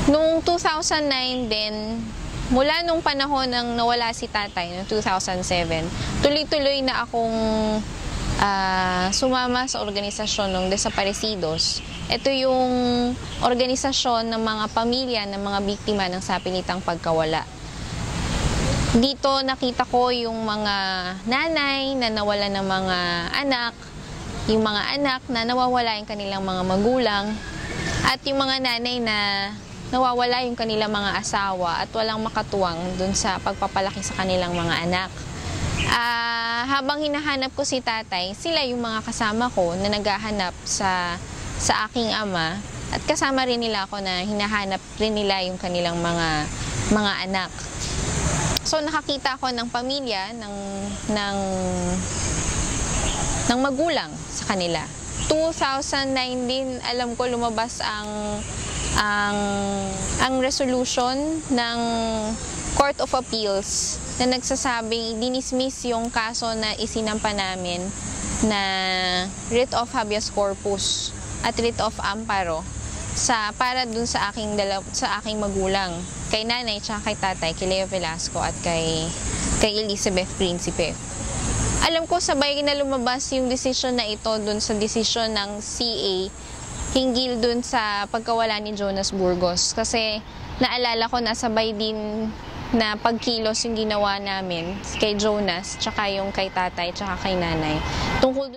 Noong 2009 din, mula nung panahon ng nawala si tatay, noong 2007, tuloy-tuloy na akong sumama sa organisasyon ng Desaparecidos. Ito yung organisasyon ng mga pamilya ng mga biktima ng sapilitang pagkawala. Dito nakita ko yung mga nanay na nawala ng mga anak, yung mga anak na nawawala yung kanilang mga magulang, at yung mga nanay na nawawala yung kanilang mga asawa at walang makatuwang dun sa pagpapalaki sa kanilang mga anak. Habang hinahanap ko si tatay, sila yung mga kasama ko na naghahanap sa aking ama, at kasama rin nila ako na hinahanap rin nila yung kanilang mga anak. So nakakita ako ng pamilya, ng magulang sa kanila. 2009 din, alam ko lumabas ang resolution ng Court of Appeals na nagsasabing dinismiss yung kaso na isinampa namin na writ of habeas corpus at writ of amparo para dun sa aking magulang, kay nanay tsaka kay tatay, kay Leo Velasco at kay Elizabeth Principe. Alam ko sabay na lumabas yung desisyon na ito dun sa desisyon ng CA hinggil dun sa pagkawala ni Jonas Burgos, kasi naalala ko na sabay din na pagkilos yung ginawa namin kay Jonas tsaka yung kay tatay tsaka kay nanay tungkol